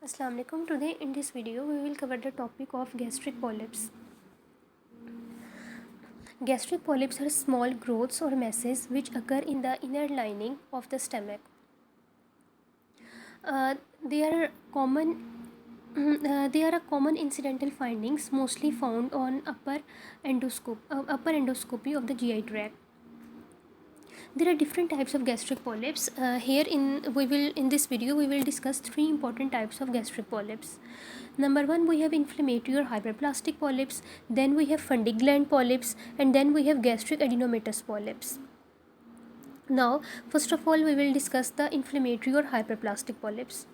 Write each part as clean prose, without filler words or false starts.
Assalamu alaikum. Today in this video we will cover the topic of gastric polyps. Gastric polyps are small growths or masses which occur in the inner lining of the stomach. They are common. They are a common incidental findings mostly found on upper endoscopy of the GI tract. There are different types of gastric polyps. In this video we will discuss three important types of gastric polyps. Number one, we have inflammatory or hyperplastic polyps, then we have fundy gland polyps, and then we have gastric adenomatous polyps. Now, first of all, we will discuss the inflammatory or hyperplastic polyps.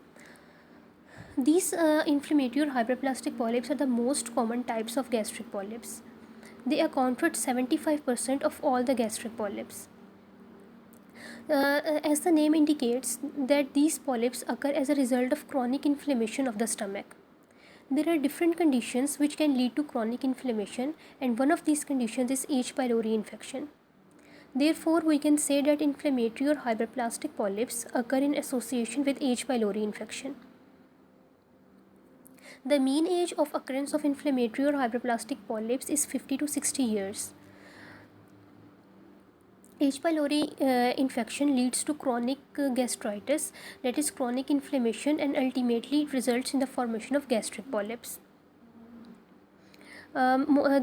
These inflammatory or hyperplastic polyps are the most common types of gastric polyps. They account for 75% of all the gastric polyps. As the name indicates, that these polyps occur as a result of chronic inflammation of the stomach. There are different conditions which can lead to chronic inflammation, and one of these conditions is H. pylori infection. Therefore, we can say that inflammatory or hyperplastic polyps occur in association with H. pylori infection. The mean age of occurrence of inflammatory or hyperplastic polyps is 50 to 60 years. H. pylori infection leads to chronic gastritis, that is chronic inflammation, and ultimately it results in the formation of gastric polyps.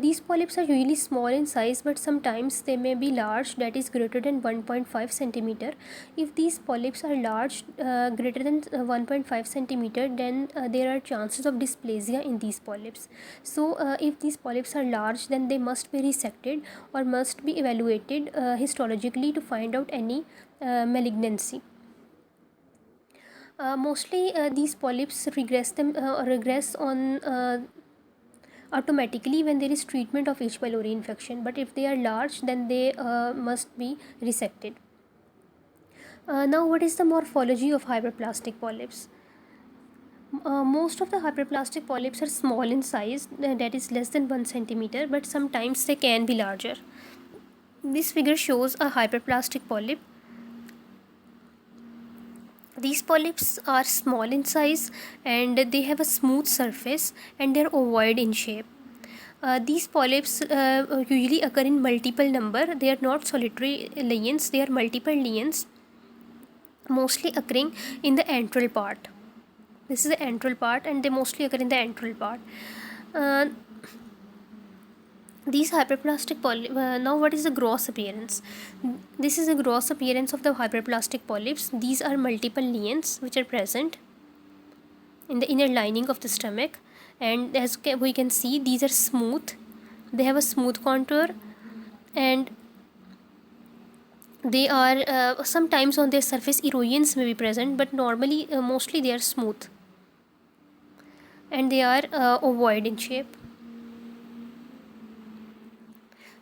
These polyps are usually small in size, but sometimes they may be large, that is greater than 1.5 centimeter. If these polyps are large, greater than 1.5 centimeter, then there are chances of dysplasia in these polyps. So if these polyps are large, then they must be resected or must be evaluated histologically to find out any malignancy. Mostly these polyps regress on automatically when there is treatment of H. pylori infection, but if they are large, then they must be resected. Now, what is the morphology of hyperplastic polyps? Most of the hyperplastic polyps are small in size, that is less than 1 centimeter, but sometimes they can be larger. This figure shows a hyperplastic polyp. These polyps are small in size and they have a smooth surface and they are ovoid in shape. These polyps usually occur in multiple number. They are not solitary lesions, they are multiple lesions, mostly occurring in the antral part. This is the antral part and they mostly occur in the antral part. These hyperplastic polyps, now what is the gross appearance? This is the gross appearance of the hyperplastic polyps. These are multiple lesions which are present in the inner lining of the stomach, and as we can see, these are smooth. They have a smooth contour, and they are sometimes on their surface erosions may be present, but normally mostly they are smooth and they are ovoid in shape.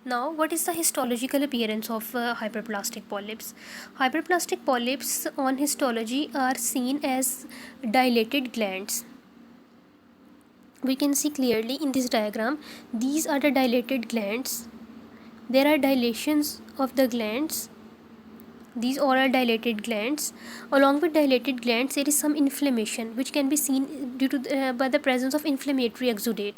Now, what is the histological appearance of hyperplastic polyps? Hyperplastic polyps on histology are seen as dilated glands. We can see clearly in this diagram, these are the dilated glands. There are dilations of the glands. These all are dilated glands. Along with dilated glands, there is some inflammation which can be seen due to by the presence of inflammatory exudate.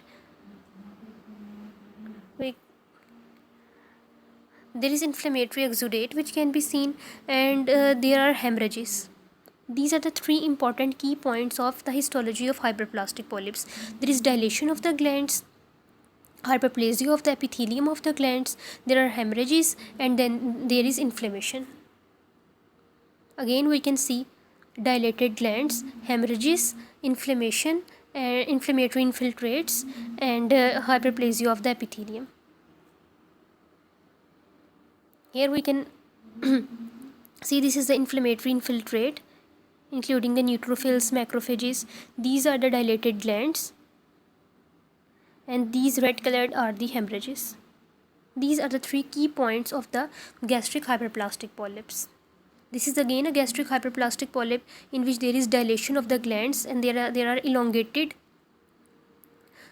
There is inflammatory exudate which can be seen, and there are hemorrhages. These are the three important key points of the histology of hyperplastic polyps. There is dilation of the glands, hyperplasia of the epithelium of the glands, there are hemorrhages, and then there is inflammation. Again, we can see dilated glands, hemorrhages, inflammation, inflammatory infiltrates, and hyperplasia of the epithelium. Here we can see this is the inflammatory infiltrate, including the neutrophils, macrophages. These are the dilated glands, and these red colored are the hemorrhages. These are the three key points of the gastric hyperplastic polyps. This is again a gastric hyperplastic polyp in which there is dilation of the glands, and there are elongated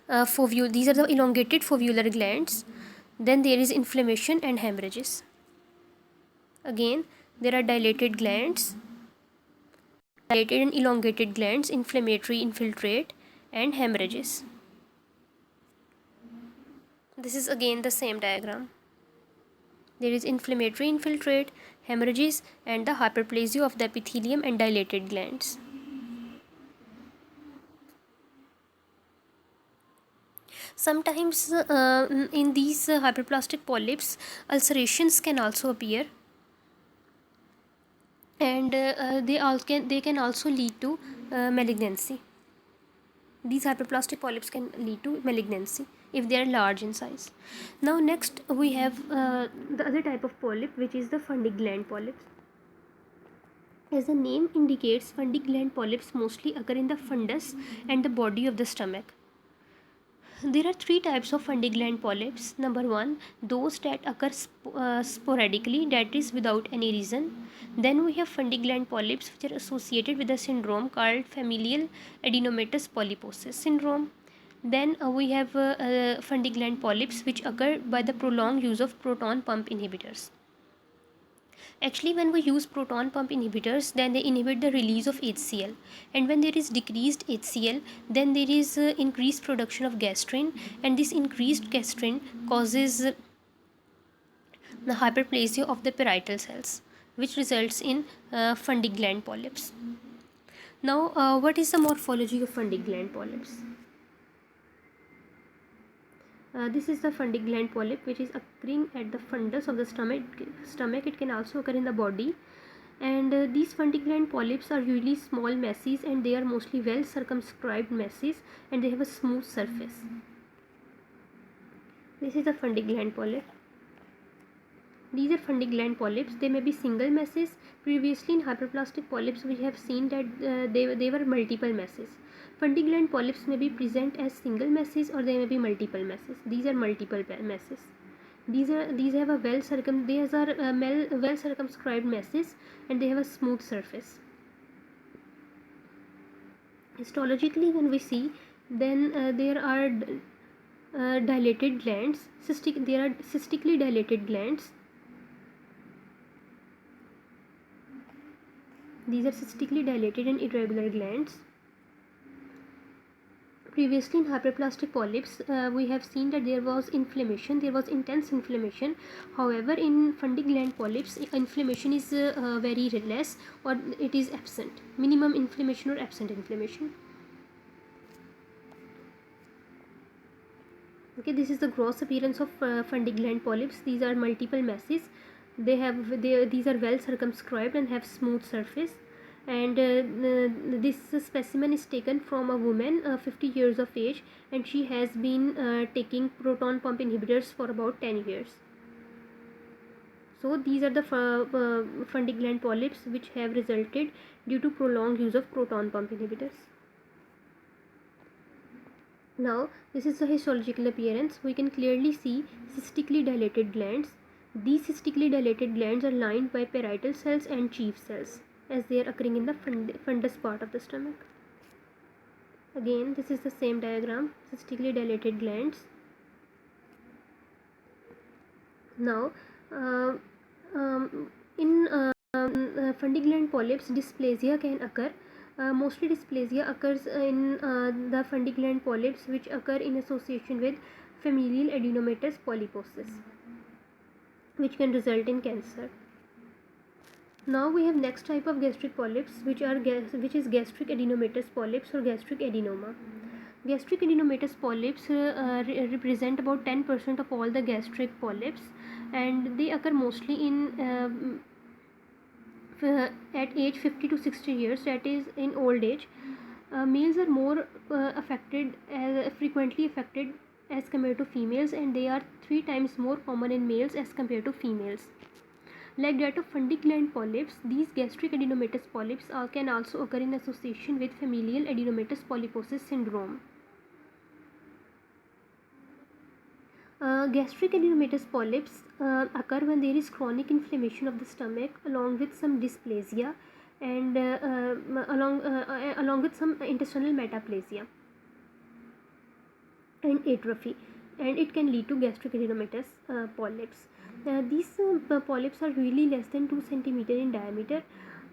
these are the elongated foveolar glands. Then there is inflammation and hemorrhages. Again, there are dilated glands, dilated and elongated glands, inflammatory infiltrate, and hemorrhages. This is again the same diagram. There is inflammatory infiltrate, hemorrhages, and the hyperplasia of the epithelium and dilated glands. Sometimes in these hyperplastic polyps, ulcerations can also appear, and they can also lead to malignancy. These hyperplastic polyps can lead to malignancy if they are large in size. Now next we have the other type of polyp, which is the fundy gland polyps. As the name indicates, fundy gland polyps mostly occur in the fundus and the body of the stomach. There are three types of fundy gland polyps. Number one, those that occur sporadically, that is without any reason. Then we have fundy gland polyps which are associated with a syndrome called familial adenomatous polyposis syndrome. Then we have fundy gland polyps which occur by the prolonged use of proton pump inhibitors. Actually, when we use proton pump inhibitors, then they inhibit the release of HCl, and when there is decreased HCl, then there is increased production of gastrin, and this increased gastrin causes the hyperplasia of the parietal cells, which results in fundy gland polyps. Now, what is the morphology of fundy gland polyps? This is the fundy gland polyp, which is occurring at the fundus of the stomach. It can also occur in the body, and these fundy gland polyps are usually small masses, and they are mostly well circumscribed masses, and they have a smooth surface. This is the fundy gland polyp. These are fundy gland polyps. They may be single masses. Previously in hyperplastic polyps we have seen that they were multiple masses. Fundy gland polyps may be present as single masses, or they may be multiple masses. These are multiple masses. These have a well circumscribed masses, and they have a smooth surface. Histologically, when we see, then there are dilated glands. There are cystically dilated glands. These are cystically dilated and irregular glands. Previously in hyperplastic polyps, we have seen that there was inflammation, there was intense inflammation. However, in fundy gland polyps, inflammation is very less, or it is absent. Minimum inflammation or absent inflammation. Okay, this is the gross appearance of fundy gland polyps. These are multiple masses. These are well circumscribed and have smooth surface. And this specimen is taken from a woman 50 years of age, and she has been taking proton pump inhibitors for about 10 years. So these are the fundy gland polyps which have resulted due to prolonged use of proton pump inhibitors. Now this is the histological appearance. We can clearly see cystically dilated glands. These cystically dilated glands are lined by parietal cells and chief cells, as they are occurring in the fundus part of the stomach. Again, this is the same diagram, cystically dilated glands. Now, in fundy gland polyps, dysplasia can occur. Mostly dysplasia occurs in the fundy gland polyps which occur in association with familial adenomatous polyposis, which can result in cancer. Now we have next type of gastric polyps, which is gastric adenomatous polyps or gastric adenoma. Gastric adenomatous polyps represent about 10% of all the gastric polyps, and they occur mostly in at age 50 to 60 years, that is in old age. Males are more frequently affected as compared to females, and they are 3 times more common in males as compared to females. Like that of fundy gland polyps, these gastric adenomatous polyps can also occur in association with familial adenomatous polyposis syndrome. Gastric adenomatous polyps occur when there is chronic inflammation of the stomach along with some dysplasia, and along with some intestinal metaplasia and atrophy, and it can lead to gastric adenomatous polyps. These polyps are really less than 2 cm in diameter,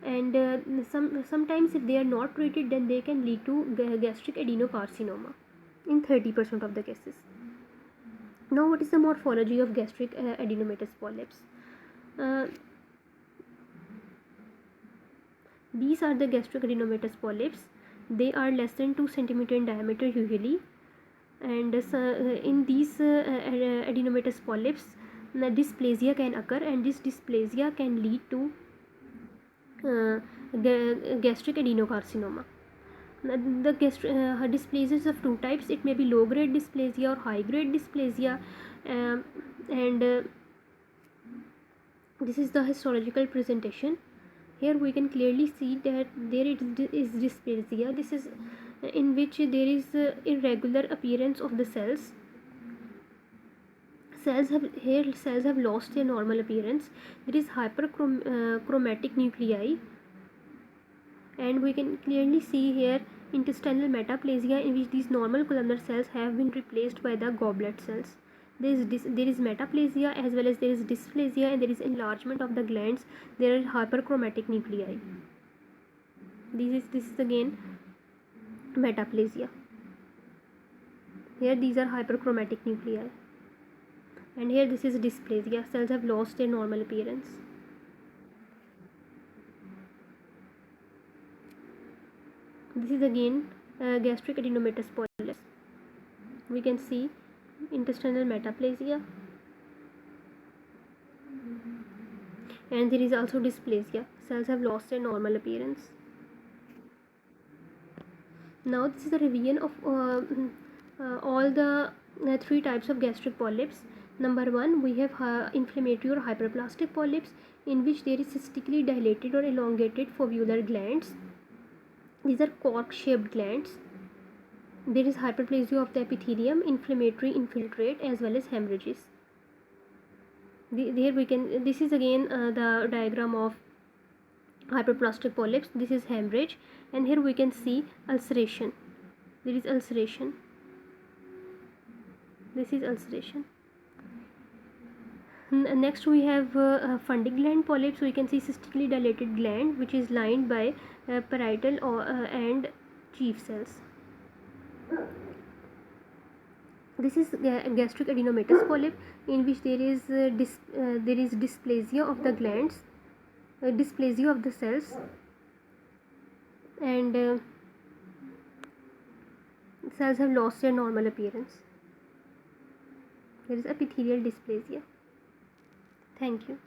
and sometimes if they are not treated, then they can lead to gastric adenocarcinoma in 30% of the cases. Now, what is the morphology of gastric adenomatous polyps? Uh, these are the gastric adenomatous polyps. They are less than 2 cm in diameter usually, and in these adenomatous polyps, dysplasia can occur, and this dysplasia can lead to gastric adenocarcinoma. The dysplasias of two types. It may be low grade dysplasia or high grade dysplasia, and this is the histological presentation. Here we can clearly see that there is dysplasia. This is in which there is irregular appearance of the cells. Cells have lost their normal appearance. There is hyperchromatic nuclei, and we can clearly see here intestinal metaplasia, in which these normal columnar cells have been replaced by the goblet cells. There is metaplasia as well as there is dysplasia, and there is enlargement of the glands. There are hyperchromatic nuclei. This is again metaplasia. Here these are hyperchromatic nuclei, and here this is dysplasia. Cells have lost their normal appearance. This is again gastric adenomatous polyps. We can see intestinal metaplasia, and there is also dysplasia. Cells have lost their normal appearance. Now this is a revision of all the three types of gastric polyps. Number one, we have inflammatory or hyperplastic polyps, in which there is cystically dilated or elongated foveolar glands. These are cork-shaped glands. There is hyperplasia of the epithelium, inflammatory infiltrate, as well as hemorrhages. Here we can. This is again the diagram of hyperplastic polyps. This is hemorrhage, and here we can see ulceration. There is ulceration. This is ulceration. Next we have fundic gland polyps. We can see cystically dilated gland, which is lined by parietal and chief cells. This is gastric adenomatous polyp, in which there is dysplasia of the glands, dysplasia of the cells, and cells have lost their normal appearance. There is epithelial dysplasia. Thank you.